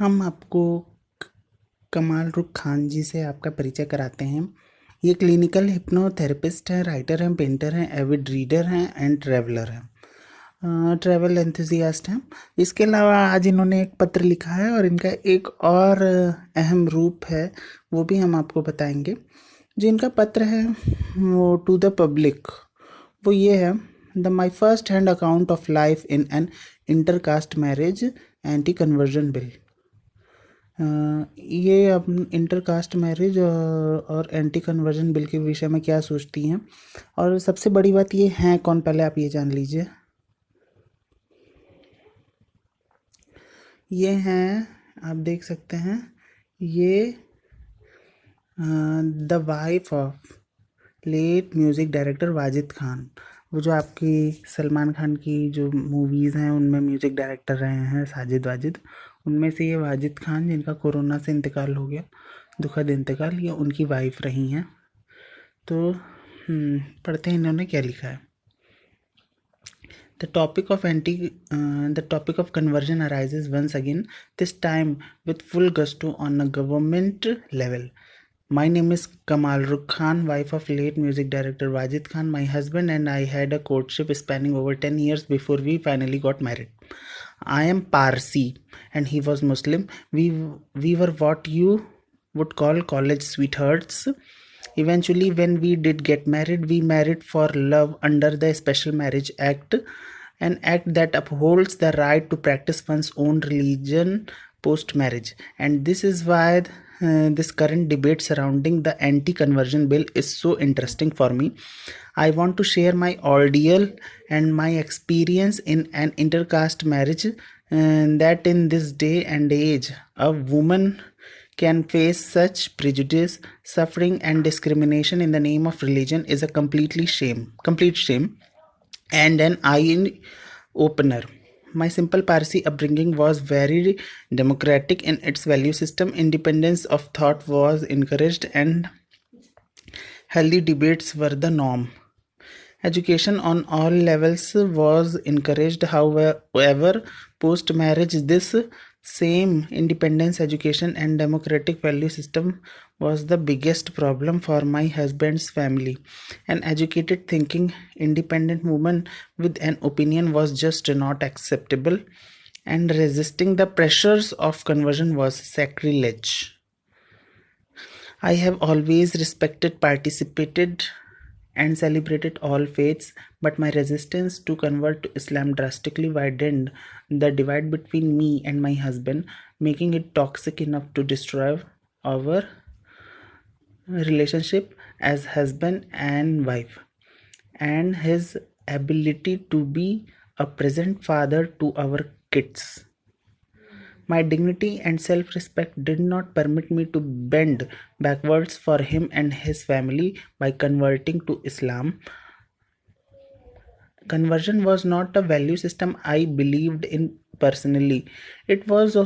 हम आपको कमाल रुख खान जी से आपका परिचय कराते हैं। ये क्लिनिकल हिप्नोथेरेपिस्ट हैं, राइटर हैं, पेंटर हैं, एविड रीडर हैं एंड ट्रैवलर हैं, ट्रैवल एंथुजियास्ट हैं। इसके अलावा आज इन्होंने एक पत्र लिखा है और इनका एक और अहम रूप है, वो भी हम आपको बताएंगे। जो इनका पत्र है वो टू द पब्लिक, वो ये है: the my first hand account of life in an intercaste marriage, anti conversion bill. ये अब इंटरकास्ट मैरिज और एंटी कन्वर्जन बिल के विषय में क्या सोचती हैं, और सबसे बड़ी बात ये है कौन, पहले आप ये जान लीजिए। ये हैं, आप देख सकते हैं, ये the wife of late music director Wajid Khan. वो जो आपकी सलमान खान की जो मूवीज़ हैं उनमें म्यूज़िक डायरेक्टर रहे हैं साजिद वाजिद, उनमें से ये वाजिद खान जिनका कोरोना से इंतकाल हो गया, दुखद इंतकाल, ये उनकी वाइफ रही हैं। तो पढ़ते हैं इन्होंने क्या लिखा है। The topic of conversion arises once again, this time with full gusto on a government level. My name is Kamal Rukh Khan, wife of late music director Wajid Khan. My husband and I had a courtship spanning over 10 years before we finally got married. I am Parsi and he was Muslim. We were what you would call college sweethearts. Eventually, when we did get married, we married for love under the Special Marriage Act, an act that upholds the right to practice one's own religion post marriage. And this is why this current debate surrounding the anti conversion bill is so interesting for me. I want to share my ordeal and my experience in an intercaste marriage, that in this day and age, a woman can face such prejudice, suffering, and discrimination in the name of religion is a complete shame, and an eye opener. My simple Parsi upbringing was very democratic in its value system. Independence of thought was encouraged, and healthy debates were the norm. Education on all levels was encouraged. However, post marriage, this same independence, education, and democratic value system was the biggest problem for my husband's family. An educated, thinking, independent woman with an opinion was just not acceptable, and resisting the pressures of conversion was sacrilege. I have always respected, participated, and celebrated all faiths, but my resistance to convert to Islam drastically widened the divide between me and my husband, making it toxic enough to destroy our relationship as husband and wife, and his ability to be a present father to our kids. My dignity and self respect did not permit me to bend backwards for him and his family by converting to Islam. Conversion was not a value system I believed in personally. It was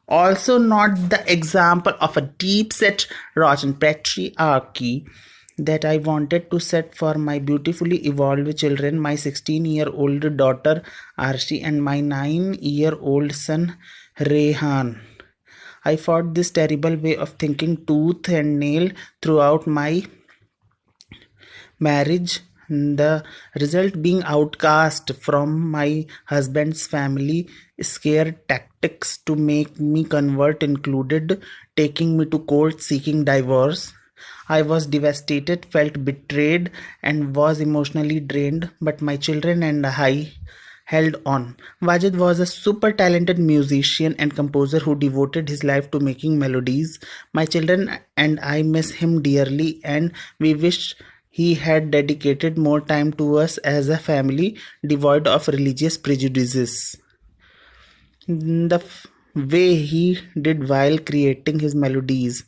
also not the example of a deep set Rotten patriarchy that I wanted to set for my beautifully evolved children, my 16-year-old daughter Arshi and my 9-year-old son Rehan. I fought this terrible way of thinking tooth and nail throughout my marriage, the result being outcast from my husband's family. Scare tactics to make me convert included taking me to court seeking divorce. I was devastated, felt betrayed, and was emotionally drained, but my children and I held on. Wajid was a super talented musician and composer who devoted his life to making melodies. My children and I miss him dearly, and we wish he had dedicated more time to us as a family devoid of religious prejudices. The way he did while creating his melodies.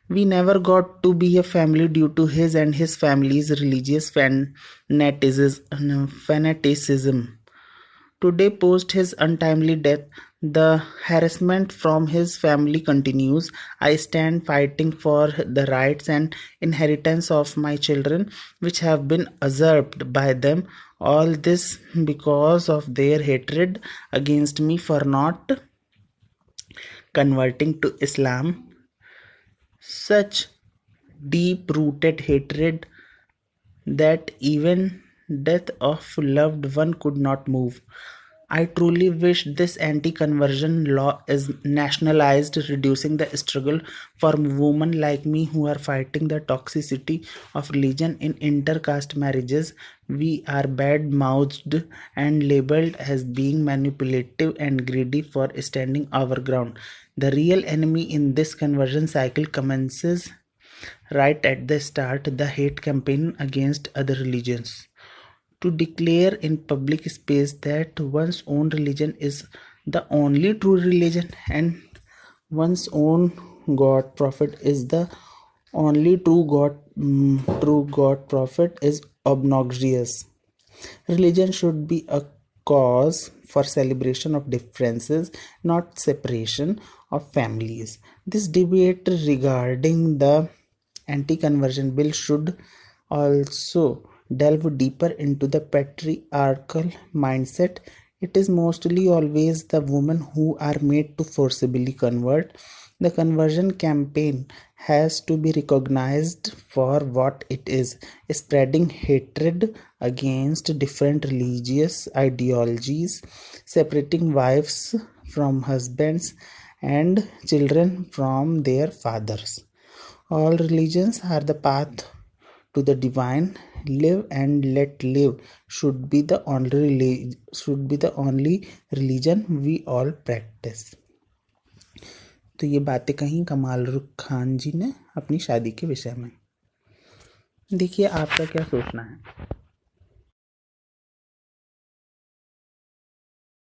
We never got to be a family due to his and his family's religious fanaticism. Today, post his untimely death, the harassment from his family continues. I stand fighting for the rights and inheritance of my children, which have been usurped by them. All this because of their hatred against me for not converting to Islam. Such deep-rooted hatred that even death of loved one could not move. I truly wish this anti-conversion law is nationalized, reducing the struggle for women like me who are fighting the toxicity of religion in intercaste marriages. We are bad-mouthed and labeled as being manipulative and greedy for standing our ground. The real enemy in this conversion cycle commences right at the start, the hate campaign against other religions. To declare in public space that one's own religion is the only true religion and one's own God prophet is the only true God prophet is obnoxious. Religion should be a cause for celebration of differences, not separation of families. This debate regarding the anti conversion bill should also delve deeper into the patriarchal mindset. It is mostly always the women who are made to forcibly convert. The conversion campaign has to be recognized for what it is, spreading hatred against different religious ideologies, separating wives from husbands and children from their fathers. All religions are the path to the divine. Live and let live should be the only religion we all practice. तो ये बातें कहीं कमाल रुख खान जी ने अपनी शादी के विषय में। देखिए आपका क्या सोचना है।